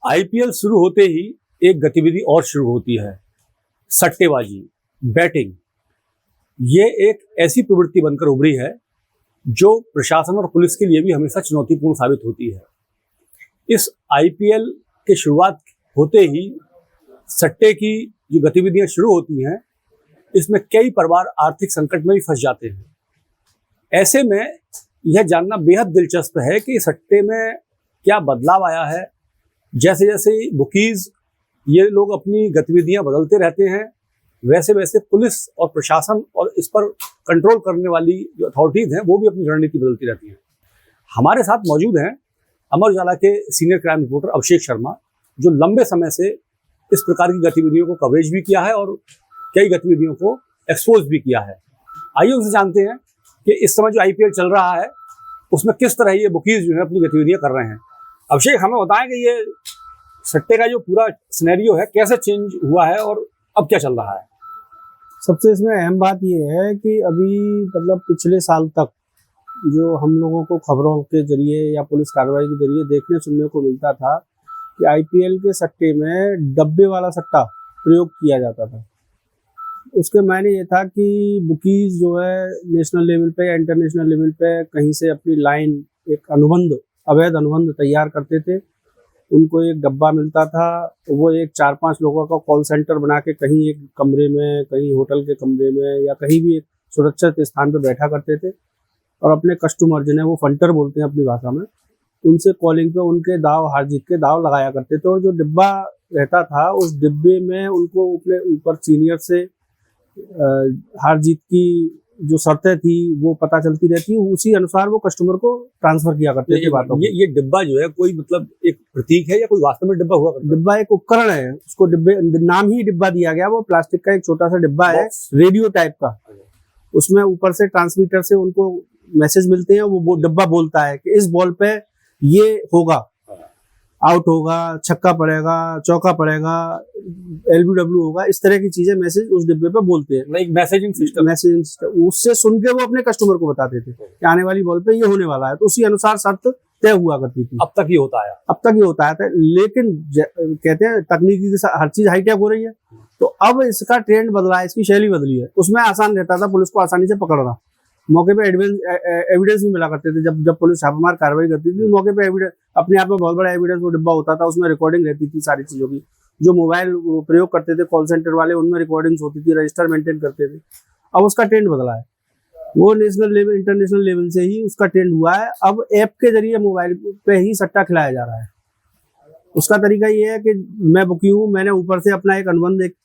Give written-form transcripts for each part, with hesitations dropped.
IPL शुरू होते ही एक गतिविधि और शुरू होती है, सट्टेबाजी, बैटिंग। ये एक ऐसी प्रवृत्ति बनकर उभरी है जो प्रशासन और पुलिस के लिए भी हमेशा चुनौतीपूर्ण साबित होती है। इस आईपीएल के शुरुआत होते ही सट्टे की जो गतिविधियां शुरू होती हैं, इसमें कई परिवार आर्थिक संकट में भी फंस जाते हैं। ऐसे में यह जानना बेहद दिलचस्प है कि सट्टे में क्या बदलाव आया है। जैसे जैसे बुकीज ये लोग अपनी गतिविधियां बदलते रहते हैं, वैसे वैसे पुलिस और प्रशासन और इस पर कंट्रोल करने वाली जो अथॉरिटीज हैं वो भी अपनी रणनीति बदलती रहती हैं। हमारे साथ मौजूद हैं अमर उजाला के senior crime reporter Abhishek Sharma, जो लंबे समय से इस प्रकार की गतिविधियों को कवरेज भी किया है और कई गतिविधियों को एक्सपोज भी किया है। आइए उनसे जानते हैं कि इस समय जो आईपीएल चल रहा है उसमें किस तरह ये बुकीज जो है अपनी गतिविधियां कर रहे हैं। अभिषेक, हमें बताएं कि ये सट्टे का जो पूरा सिनेरियो है कैसे चेंज हुआ है और अब क्या चल रहा है। सबसे इसमें अहम बात यह है कि अभी मतलब पिछले साल तक जो हम लोगों को खबरों के जरिए या पुलिस कार्रवाई के जरिए देखने सुनने को मिलता था कि आईपीएल के सट्टे में डब्बे वाला सट्टा प्रयोग किया जाता था। उसके मायने ये था कि बुकीज जो है नेशनल लेवल पे या इंटरनेशनल लेवल पे कहीं से अपनी लाइन एक अनुबंध, अवैध अनुबंध तैयार करते थे। उनको एक डब्बा मिलता था, वो एक 4-5 लोगों का कॉल सेंटर बना के कहीं एक कमरे में, कहीं होटल के कमरे में या कहीं भी एक सुरक्षित स्थान पर बैठा करते थे और अपने कस्टमर जिन्हें वो फंटर बोलते हैं अपनी भाषा में, उनसे कॉलिंग पे उनके दाव हार जीत के दाव लगाया करते थे। और जो डिब्बा रहता था उस डिब्बे में उनको अपने ऊपर सीनियर से हार जीत की जो शर्तें थी वो पता चलती रहती, उसी अनुसार वो कस्टमर को ट्रांसफर किया करते थे बातों को। ये डिब्बा जो है कोई मतलब एक प्रतीक है या कोई वास्तव में डिब्बा हुआ करता है? डिब्बा एक उपकरण है, उसको डिब्बे नाम ही डिब्बा दिया गया। वो प्लास्टिक का एक छोटा सा डिब्बा है, रेडियो टाइप का। उसमें ऊपर से ट्रांसमीटर से उनको मैसेज मिलते हैं। वो डिब्बा बोलता है कि इस बॉल पे ये होगा, आउट होगा, छक्का पड़ेगा, चौका पड़ेगा, एलबीडब्ल्यू होगा, इस तरह की चीजें मैसेज उस डिब्बे पे बोलते हैं। Like messaging system. उससे सुन के वो अपने कस्टमर को बताते थे कि आने वाली बॉल पे ये होने वाला है, तो उसी अनुसार शर्त तय हुआ करती थी। अब तक ये होता है? अब तक ये होता है, लेकिन कहते हैं तकनीकी के साथ हर चीज हाईटेक हो रही है, तो अब इसका ट्रेंड बदला है, इसकी शैली बदली है। उसमें आसान रहता था पुलिस को आसानी से पकड़ना, मौके पे एविडेंस भी मिला करते थे। जब पुलिस छापेमार कार्रवाई करती थी मौके पे एविडेंस, अपने आप में बहुत बड़ा एविडेंस वो डिब्बा होता था, उसमें रिकॉर्डिंग रहती थी सारी चीजों की। जो मोबाइल प्रयोग करते थे कॉल सेंटर वाले, उनमें रिकॉर्डिंग्स होती थी, रजिस्टर मेंटेन करते थे। अब उसका ट्रेंड बदला है, वो नेशनल लेवल इंटरनेशनल लेवल से ही उसका ट्रेंड हुआ है। अब ऐप के जरिए मोबाइल पे ही सट्टा खिलाया जा रहा है। उसका तरीका ये है कि मैं बुकी हूँ, मैंने ऊपर से अपना एक अनुबंध एक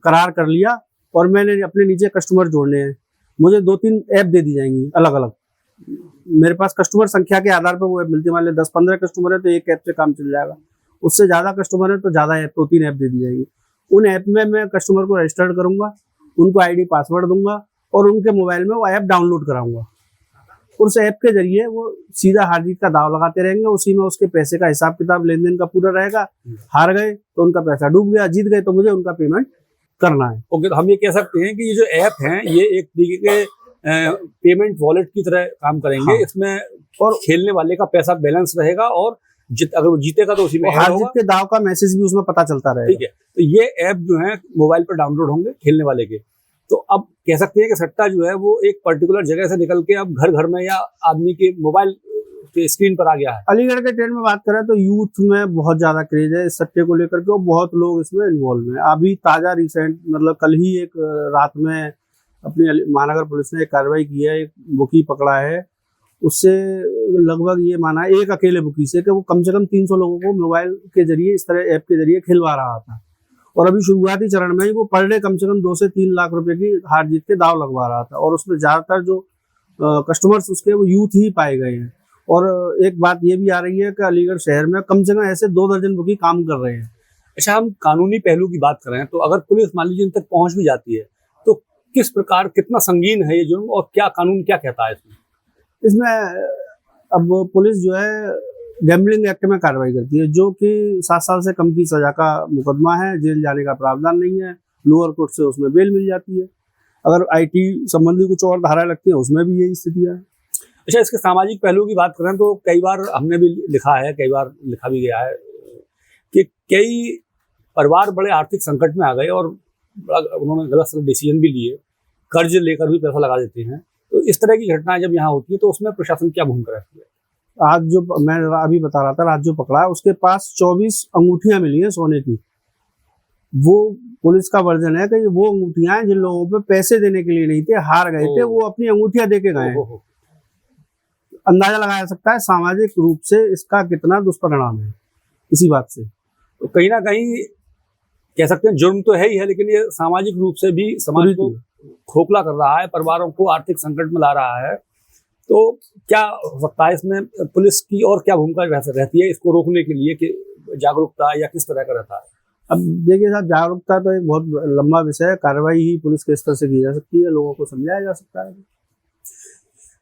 करार कर लिया और मैंने अपने नीचे कस्टमर जोड़ने हैं, मुझे 2-3 ऐप दे दी जाएंगी अलग अलग। मेरे पास कस्टमर संख्या के आधार पर वो ऐप मिलती है। मान लो 10-15 कस्टमर है तो एक ऐप से काम चल जाएगा, उससे ज्यादा कस्टमर है तो ज्यादा ऐप, 2-3 ऐप दे दी जाएगी। उन ऐप में मैं कस्टमर को रजिस्टर्ड करूंगा, उनको आईडी पासवर्ड दूंगा और उनके मोबाइल में वो ऐप डाउनलोड कराऊंगा। उस ऐप के जरिए वो सीधा हार जीत का दाव लगाते रहेंगे, उसी में उसके पैसे का हिसाब किताब लेन देन का पूरा रहेगा। हार गए तो उनका पैसा डूब गया, जीत गए तो मुझे उनका पेमेंट करना है। ओके, तो हम ये कह सकते हैं कि ये जो ऐप हैं ये एक तरीके के पेमेंट वॉलेट की तरह काम करेंगे। हाँ। इसमें और खेलने वाले का पैसा बैलेंस रहेगा और अगर वो जीतेगा तो उसी में हार जीत के दाव का मैसेज भी उसमें पता चलता रहेगा। ठीक है, तो ये ऐप जो है मोबाइल पर डाउनलोड होंगे खेलने वाले के। तो अब कह सकते हैं कि सट्टा जो है वो एक पर्टिकुलर जगह से निकल के अब घर घर में या आदमी के मोबाइल के स्क्रीन पर आ गया है। अलीगढ़ के ट्रेंड में बात करें तो यूथ में बहुत ज्यादा क्रेज है इस सट्टे को लेकर के, और बहुत लोग इसमें इन्वॉल्व हैं। अभी ताजा रिसेंट मतलब कल ही एक रात में अपनी महानगर पुलिस ने एक कार्रवाई की है, एक बुकी पकड़ा है। उससे लगभग ये माना है एक अकेले बुकी से कि वो कम से कम 300 लोगों को मोबाइल के जरिए इस तरह ऐप के जरिए खिलवा रहा था। और अभी शुरुआती चरण में ही वो पर डे कम से कम 2 से 3 लाख रुपए की हार जीत के दाव लगवा रहा था। और उसमें ज्यादातर जो कस्टमर्स उसके वो यूथ ही पाए गए हैं। और एक बात ये भी आ रही है कि अलीगढ़ शहर में कम से कम ऐसे 2 दर्जन बुकी काम कर रहे हैं। अच्छा, हम कानूनी पहलू की बात करें तो अगर पुलिस मान लीजिए इन तक पहुंच भी जाती है तो किस प्रकार, कितना संगीन है ये जुर्म और क्या कानून क्या कहता है इसमें? अब पुलिस जो है गैम्बलिंग एक्ट में कार्रवाई करती है, जो कि 7 साल से कम की सजा का मुकदमा है, जेल जाने का प्रावधान नहीं है। लोअर कोर्ट से उसमें बेल मिल जाती है। अगर आईटी संबंधी कुछ और धाराएं लगती है उसमें भी यही स्थिति है। अच्छा, इसके सामाजिक पहलू की बात करें तो कई बार हमने भी लिखा है, कई बार लिखा भी गया है कि कई परिवार बड़े आर्थिक संकट में आ गए और उन्होंने गलत डिसीजन भी लिए, कर्ज लेकर भी पैसा लगा देते हैं। तो इस तरह की घटनाएं जब यहाँ होती है तो उसमें प्रशासन क्या भूमिका रहती है? आज जो मैं अभी बता रहा था, आज जो पकड़ा है उसके पास 24 अंगूठियां मिली हैं सोने की। वो पुलिस का वर्जन है कि वो अंगूठियां जिन लोगों पे पैसे देने के लिए नहीं थे, हार गए थे, वो अपनी अंगूठियां दे के गए हैं। अंदाजा लगाया जा सकता है सामाजिक रूप से इसका कितना दुष्परिणाम है इसी बात से। तो कहीं ना कहीं कह सकते हैं जुर्म तो है ही है, लेकिन ये सामाजिक रूप से भी समाज को खोखला कर रहा है, परिवारों को आर्थिक संकट में ला रहा है। तो क्या हो सकता है इसमें पुलिस की और क्या भूमिका रहती है इसको रोकने के लिए, कि जागरूकता या किस तरह का रहता है? अब देखिए साहब, जागरूकता तो एक बहुत लंबा विषय है। कार्रवाई ही पुलिस के स्तर से की जा सकती है, लोगों को समझाया जा सकता है।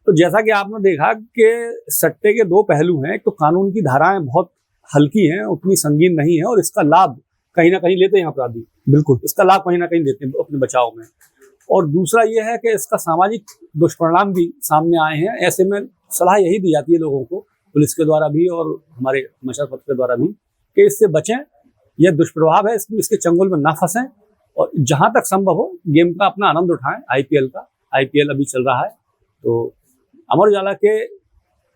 तो जैसा कि आपने देखा कि सट्टे के दो पहलू हैं। एक तो कानून की धाराएं बहुत हल्की हैं, उतनी संगीन नहीं है, और इसका लाभ कहीं ना कहीं लेते हैं अपराधी। बिल्कुल, इसका लाभ कहीं ना कहीं लेते हैं अपने बचाव में। और दूसरा ये है कि इसका सामाजिक दुष्परिणाम भी सामने आए हैं। ऐसे में सलाह यही दी जाती है लोगों को, पुलिस के द्वारा भी और हमारे समाचार पत्र के द्वारा भी, कि इससे बचें। यह दुष्प्रभाव है, इसके चंगुल में ना फंसें, और जहां तक संभव हो गेम का अपना आनंद उठाएं। आईपीएल अभी चल रहा है। तो अमर उजाला के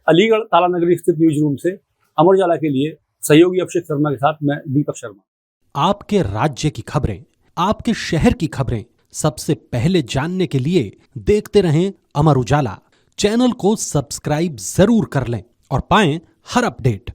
अलीगढ़ ताला नगरी स्थित न्यूज रूम से अमर उजाला के लिए सहयोगी अभिषेक शर्मा के साथ मैं दीपक शर्मा। आपके राज्य की खबरें, आपके शहर की खबरें सबसे पहले जानने के लिए देखते रहें अमर उजाला। चैनल को सब्सक्राइब जरूर कर लें और पाएं हर अपडेट।